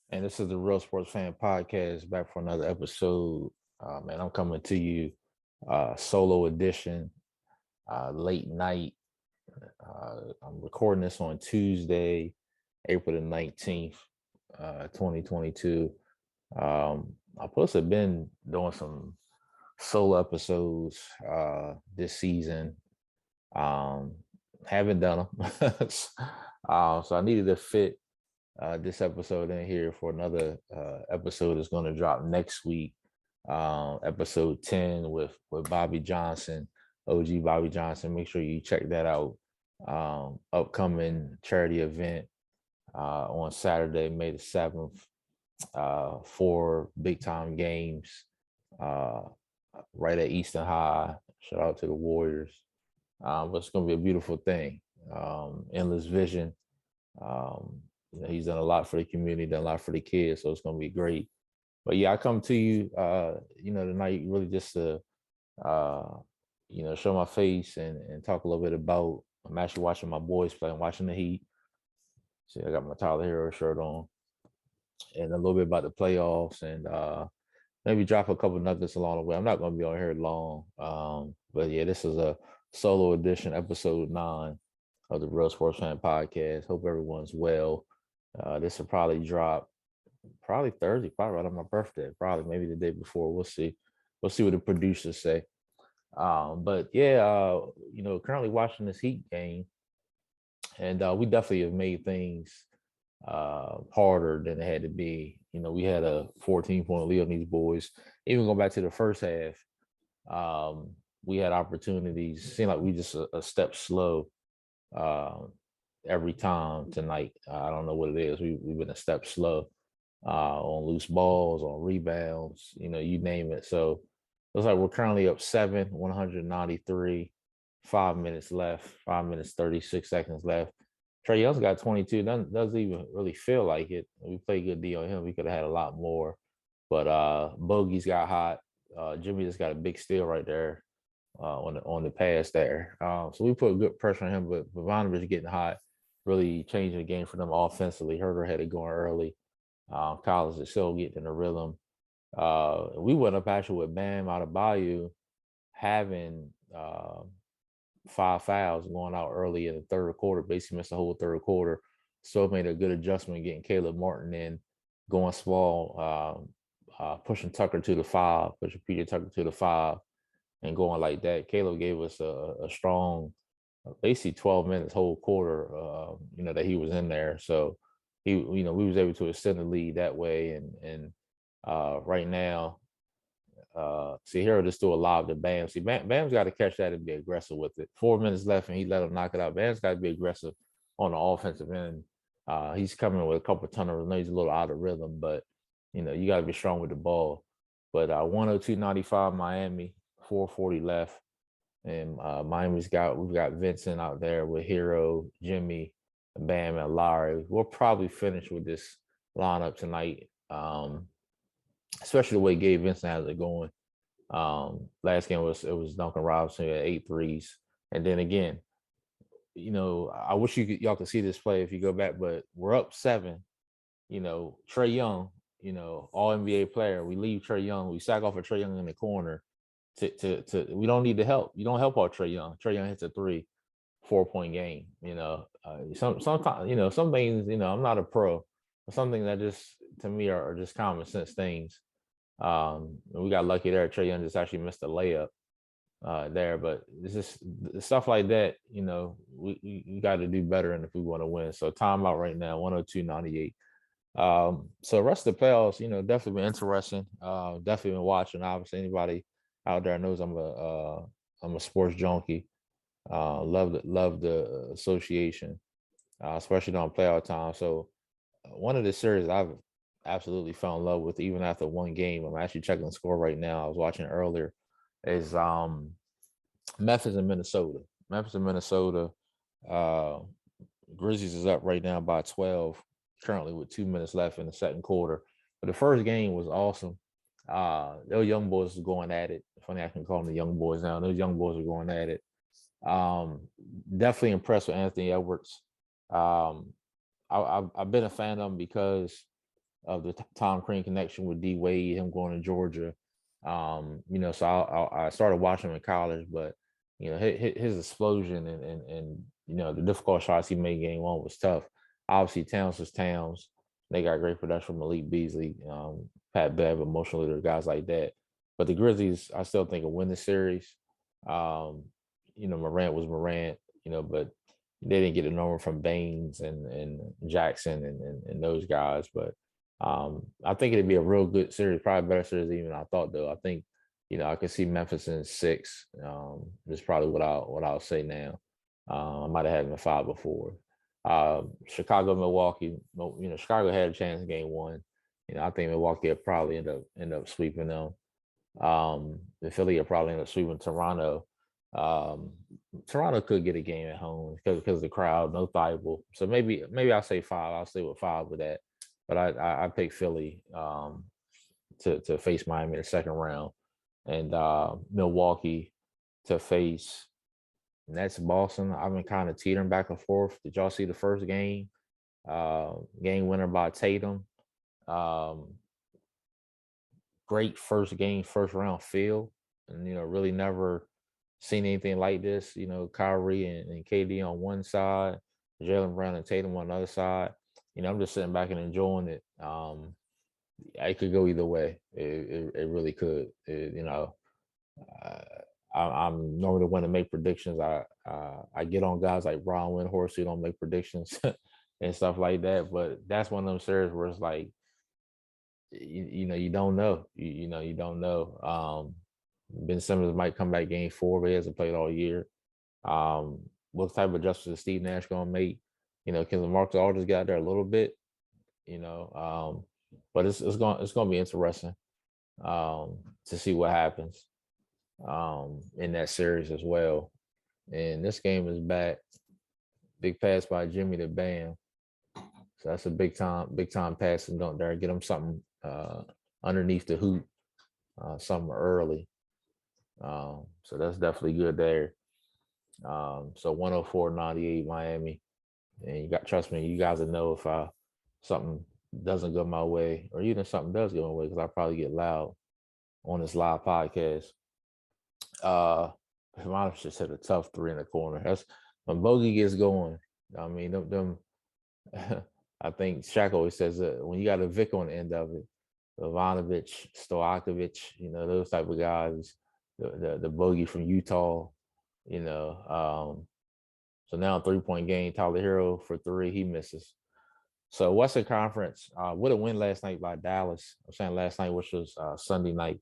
And this is the Real Sports Fan Podcast back for another episode. Man, I'm coming to you solo edition, late night. I'm recording this on Tuesday, April the 19th, 2022. I plus have been doing some solo episodes this season. Um, haven't done them. So I needed to fit this episode in here for another episode that's going to drop next week. Episode 10 with Bobby Johnson, OG Bobby Johnson. Make sure you check that out. Upcoming charity event on Saturday, May the 7th. Four big time games uh, right at Eastern High. Shout out to the Warriors. But it's going to be a beautiful thing. Endless Vision. He's done a lot for the community, done a lot for the kids, so it's going to be great. But yeah, I come to you, tonight really just to, uh, show my face and talk a little bit about. I'm actually watching my boys play. I'm watching the Heat. See, I got my Tyler Hero shirt on, and a little bit about the playoffs, and maybe drop a couple nuggets along the way. I'm not going to be on here long, but yeah, this is a solo edition, episode 9 of the Real Sports Fan Podcast. Hope everyone's well. This will probably drop probably Thursday, probably right on my birthday, probably maybe the day before. We'll see. We'll see what the producers say. But yeah, currently watching this Heat game, and we definitely have made things harder than it had to be. We had a 14-point lead on these boys. Even going back to the first half, we had opportunities. Seemed like we just a step slow uh, every time tonight. I don't know what it is. We've been a step slow on loose balls, on rebounds, you name it. So it looks like we're currently up 193, 5 minutes left, 5 minutes, 36 seconds left. Trae Young's got 22. Doesn't even really feel like it. We played good D on him. We could have had a lot more. But Bogey's got hot. Jimmy just got a big steal right there on the pass there. So we put good pressure on him, but Bogdanovich getting hot, really changing the game for them offensively. Herder had it going early. Collins is still getting in the rhythm. We went up actually with Bam Adebayo having 5 fouls going out early in the third quarter, basically missed the whole third quarter. So made a good adjustment getting Caleb Martin in, going small, pushing Tucker to the 5, pushing Peter Tucker to the 5, and going like that. Caleb gave us a strong, basically 12 minutes whole quarter, that he was in there. So we was able to extend the lead that way. And right now, see here, just do a lob to Bam. See, Bam's got to catch that and be aggressive with it. 4 minutes left, and he let him knock it out. Bam's got to be aggressive on the offensive end. He's coming with a couple of turnovers. I know he's a little out of rhythm, but you got to be strong with the ball. But 102-95 Miami, 4:40 left, and we've got Vincent out there with Hero, Jimmy, Bam, and Lowry. We'll probably finish with this lineup tonight. Especially the way Gabe Vincent has it going. Last game was Duncan Robinson at 8 threes, and then again, I wish y'all could see this play if you go back, but we're up 7. Trae Young, All NBA player. We leave Trae Young. We sack off of Trae Young in the corner. To we don't need the help. You don't help out Trae Young. Trae Young hits a 4-point game. Sometimes some things. I'm not a pro, but something that just to me are just common sense things. We got lucky there. Trae Young just actually missed a layup there, but it's just stuff like that. We got to do better, and if we want to win, so timeout right now, 102-98. So the rest of the playoffs, definitely been interesting. Definitely been watching. Obviously, anybody out there knows I'm a sports junkie. Love the association, especially during playoff time. So one of the series I've absolutely fell in love with, even after one game. I'm actually checking the score right now. I was watching earlier. Is Memphis and Minnesota. Memphis and Minnesota. Uh, Grizzlies is up right now by 12, currently with 2 minutes left in the second quarter. But the first game was awesome. Those young boys are going at it. Funny, I can call them the young boys now. Those young boys are going at it. Definitely impressed with Anthony Edwards. I've been a fan of him because of the Tom Crean connection with D Wade, him going to Georgia. So I started watching him in college, but his explosion and the difficult shots he made game one was tough. Obviously, Towns was Towns. They got great production from Malik Beasley, Pat Bev, emotional leader, guys like that. But the Grizzlies, I still think will win the series. Morant was Morant, but they didn't get the number from Baines and Jackson and those guys. But I think it'd be a real good series, probably better series than even I thought, though. I think, I could see Memphis in 6. Is probably what I'll say now. I might have had them in 5 before. Chicago, Milwaukee. Chicago had a chance in game one. I think Milwaukee will probably end up sweeping them. The Philly will probably end up sweeping Toronto. Toronto could get a game at home because of the crowd, no Thibault. So maybe I'll say 5. I'll stay with 5 with that. But I pick Philly to face Miami in the second round, and Milwaukee to face Nets Boston. I've been kind of teetering back and forth. Did y'all see the first game? Game winner by Tatum. Great first game, first round feel, and really never seen anything like this. Kyrie and KD on one side, Jaylen Brown and Tatum on the other side. I'm just sitting back and enjoying it. It could go either way. It really could. I'm normally the one to make predictions. I get on guys like Brian Windhorst who don't make predictions and stuff like that. But that's one of them series where it's like, you don't know. You don't know. Ben Simmons might come back game 4, but he hasn't played all year. What type of adjustments is Steve Nash gonna make? Can LaMarcus Aldridge get out there a little bit? But it's gonna be interesting to see what happens in that series as well. And this game is back. Big pass by Jimmy to Bam. So that's a big time pass and don't dare get him something underneath the hoop, something early. So that's definitely good there. So 104-98 Miami. And trust me, you guys will know if something doesn't go my way, or even if something does go my way, because I probably get loud on this live podcast. Hermanos just hit a tough 3 in the corner. That's when Bogey gets going. I mean, them I think Shaq always says that when you got a Vic on the end of it, Ivanovic, Stojakovic, those type of guys, the Bogey from Utah, so now 3-point game, Tyler Hero for 3, he misses. So Western Conference, with a win last night by Dallas. I'm saying last night, which was Sunday night.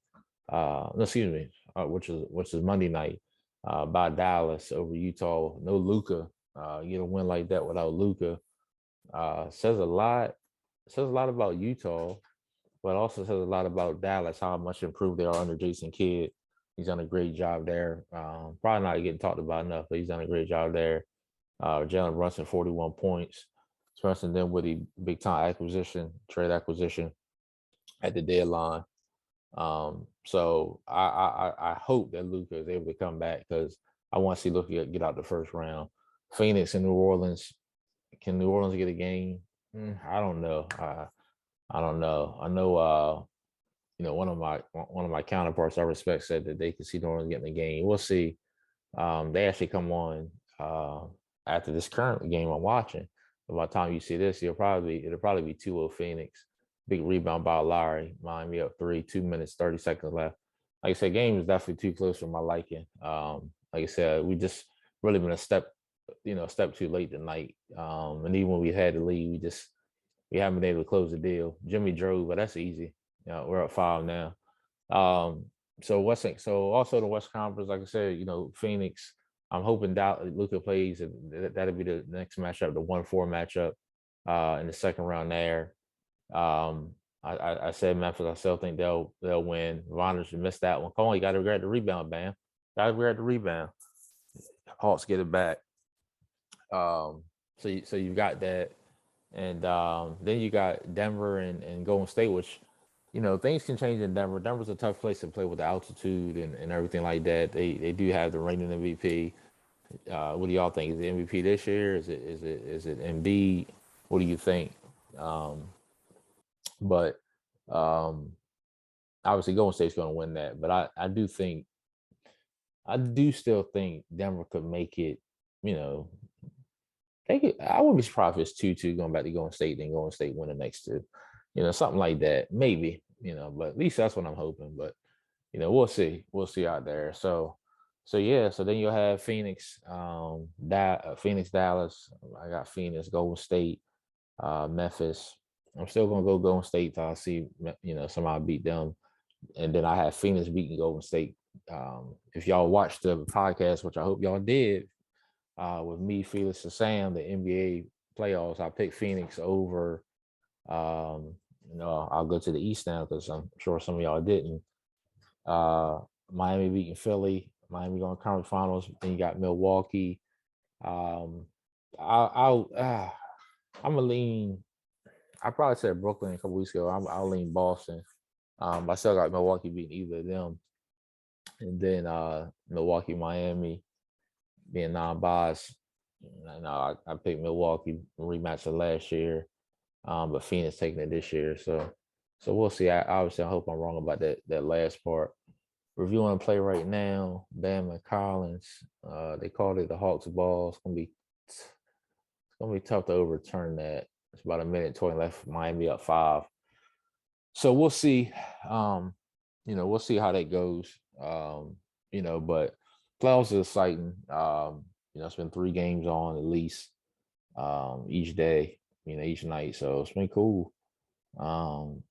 Which is Monday night by Dallas over Utah. No Luka. Get a win like that without Luka. Says a lot. Says a lot about Utah, but also says a lot about Dallas, how much improved they are under Jason Kidd. He's done a great job there. Probably not getting talked about enough, but he's done a great job there. Jalen Brunson, 41 points. Brunson then with the big time trade acquisition at the deadline. So I hope that Luka is able to come back, because I want to see Luka get out the first round. Phoenix and New Orleans. Can New Orleans get a game? I don't know. I don't know. I know. One of my counterparts I respect said that they could see New Orleans getting a game. We'll see. They actually come on after this current game I'm watching. By the time you see this, it'll probably be 2-0 Phoenix. Big rebound by Lowry. Miami up 3, 2 minutes, 30 seconds left. Like I said, game is definitely too close for my liking. Like I said, we just really been a step too late tonight. And even when we had the lead, we haven't been able to close the deal. Jimmy drove, but that's easy. We're up 5 now. So also the West Conference, like I said, Phoenix. I'm hoping Luka plays, and that'll be the next matchup, the 1-4 matchup in the second round there. I said Memphis. I still think they'll win. Voners missed that one. Conley got to regret the rebound, Bam. Got to regret the rebound. Hawks get it back. So you've got that, and then you got Denver and Golden State, which things can change in Denver. Denver's a tough place to play with the altitude and everything like that. They do have the reigning MVP. What do y'all think? Is it MVP this year? Is it Embiid? What do you think? But obviously Golden State's going to win that. But I do still think Denver could make it. You know, I wouldn't be surprised if it's 2-2 going back to Golden State, then Golden State win the next two. Something like that, maybe. But at least that's what I'm hoping. But we'll see. We'll see out there. So yeah. So then you'll have Phoenix, Phoenix, Dallas. I got Phoenix, Golden State, Memphis. I'm still gonna go Golden State till I see somebody beat them, and then I have Phoenix beating Golden State. If y'all watched the podcast, which I hope y'all did, with me, Felix, and Sam, the NBA playoffs, I picked Phoenix over. I'll go to the East now because I'm sure some of y'all didn't. Miami beating Philly, Miami going to conference finals. Then you got Milwaukee. I'm gonna lean. I probably said Brooklyn a couple weeks ago. I'll lean Boston. I still got Milwaukee beating either of them, and then Milwaukee, Miami being non-biased. I picked Milwaukee rematch of last year, but Phoenix taking it this year. So we'll see. I hope I'm wrong about that last part. Reviewing play right now, Bam and Collins. They called it the Hawks ball. It's gonna be tough to overturn that. It's about a minute 20 left. Miami up 5. So we'll see. We'll see how that goes. But playoffs is exciting. It's been 3 games on at least each day, each night. So it's been cool. So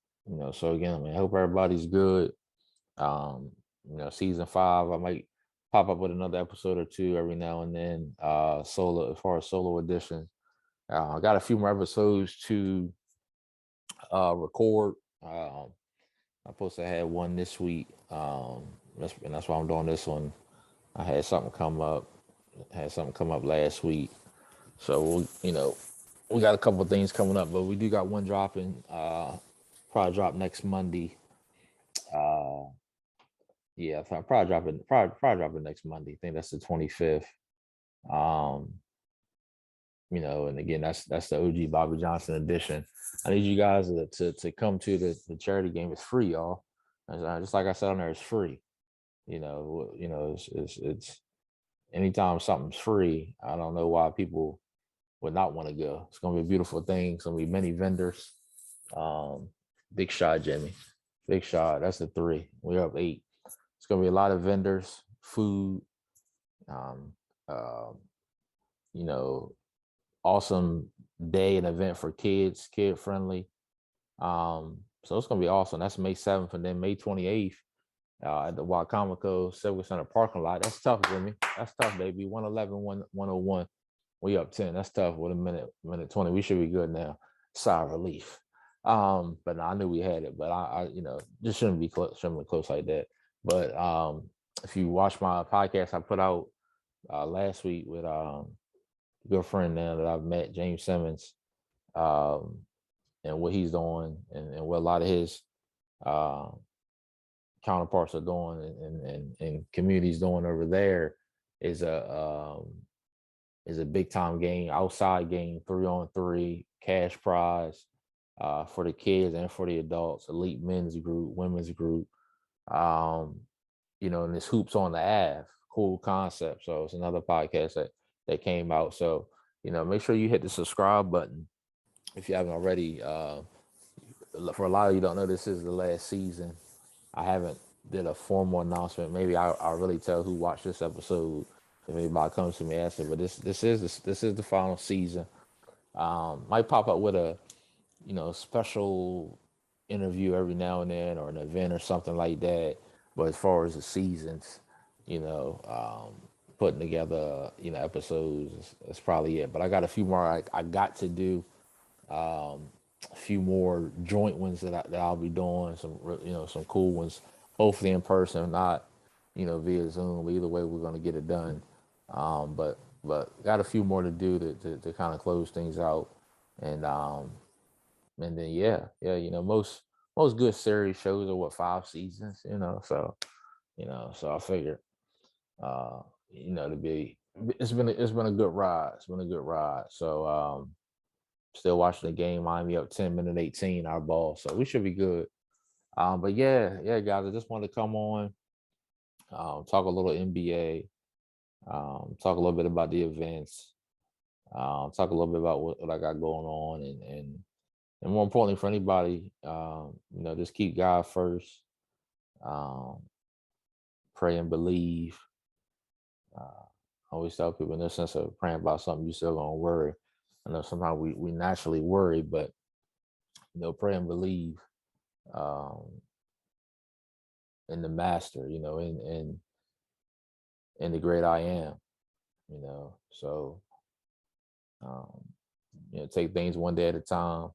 again, I hope everybody's good. Season 5, I might pop up with another episode or 2 every now and then. Solo, as far as solo editions. I got a few more episodes to record. I'm supposed to have one this week. That's why I'm doing this one. I had something come up. Last week. So we got a couple of things coming up, but we do got one dropping. Probably drop next Monday. Yeah, probably drop it next Monday. I think that's the 25th. And again, that's the OG Bobby Johnson edition. I need you guys to come to the charity game. It's free, y'all. Just like I said on there, it's free. It's anytime something's free, I don't know why people would not want to go. It's gonna be a beautiful thing. It's gonna be many vendors. Big shot, Jimmy. Big shot. That's the 3. We're up 8. It's gonna be a lot of vendors, food, awesome day and event for kids, kid friendly. So it's gonna be awesome. That's May 7th, and then May 28th at the Wacomico Civic Center parking lot. That's tough, Jimmy. That's tough, baby. 111, 101. We up 10. That's tough with a minute 20. We should be good now. Sigh of relief. But no, I knew we had it, but I just shouldn't be close like that. But if you watch my podcast I put out last week with a good friend now that I've met, James Simmons, and what he's doing and what a lot of his counterparts are doing and communities doing over there is a big time game, outside game, 3-on-3, cash prize for the kids and for the adults, elite men's group, women's group. And this Hoops on the Ave, cool concept. So it's another podcast that came out. So, make sure you hit the subscribe button if you haven't already. For a lot of you don't know, this is the last season. I haven't did a formal announcement. Maybe I'll really tell who watched this episode. If anybody comes to me and asks it, but this is the final season. Might pop up with a special interview every now and then or an event or something like that. But as far as the seasons, putting together episodes is probably it. But I got a few more I got to do. A few more joint ones that I'll be doing. Some cool ones. Hopefully in person, not via Zoom. But either way, we're gonna get it done. But got a few more to do to kind of close things out, and then yeah, most good series shows are 5 seasons, so I figured to be it's been a good ride. So Still watching the game. Miami up 10, minute 18, our ball. So we should be good. But yeah, guys, I just wanted to come on, talk a little NBA, talk a little bit about the events, talk a little bit about what I got going on, and more importantly for anybody, just keep God first, um, pray and believe. I always tell people in the sense of praying about something, you still gonna worry. I know sometimes we naturally worry, but pray and believe um, in the Master, in the great I am, So um, take things one day at a time,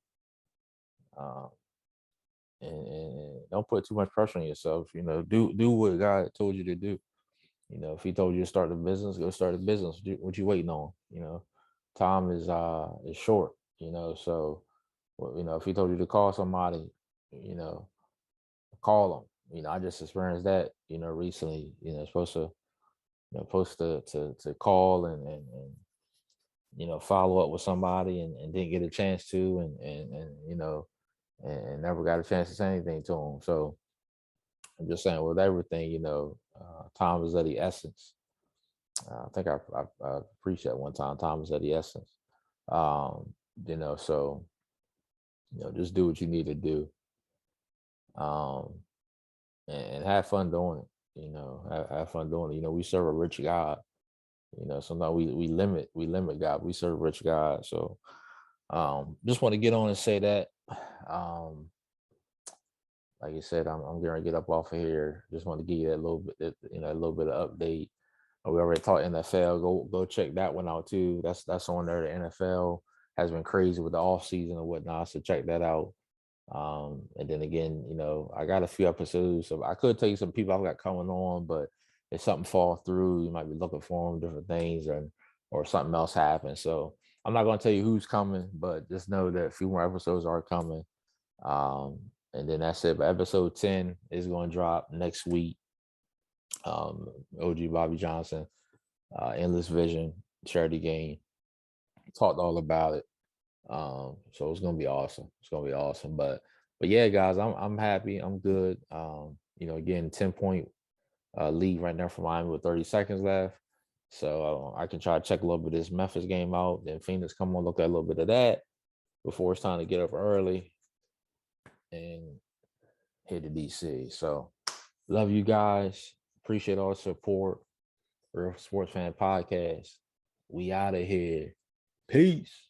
um, and don't put too much pressure on yourself. Do what God told you to do. If He told you to start a business, go start a business. What you waiting on? Time is short. So if He told you to call somebody, you know, call them. I just experienced that, recently. Supposed to call and follow up with somebody and didn't get a chance to, and never got a chance to say anything to them. So I'm just saying, with everything, time is of the essence. I think I preached that one time. Time is of the essence. So just do what you need to do, um, and have fun doing it. Have fun doing it. We serve a rich God. Sometimes we limit God. We serve a rich God. So just want to get on and say that. Um, like I said, I'm going to get up off of here. Just want to give you that little bit, a little bit of update. We already talked NFL. Go check that one out too. That's on there. The NFL has been crazy with the off season and whatnot. So check that out. And then again, I got a few episodes. So I could tell you some people I've got coming on, but if something fall through, you might be looking for them, different things, or something else happens. So I'm not going to tell you who's coming, but just know that a few more episodes are coming. And then that's it. But episode 10 is going to drop next week. OG Bobby Johnson, Endless Vision, charity game. Talked all about it. So it's gonna be awesome. It's gonna be awesome. But yeah, guys, I'm happy. I'm good. Again, 10-point lead right now for Miami with 30 seconds left. So I can try to check a little bit of this Memphis game out. Then Phoenix come on, look at a little bit of that before it's time to get up early and head to DC. So love you guys. Appreciate all the support. Real Sports Fan Podcast. We out of here. Peace.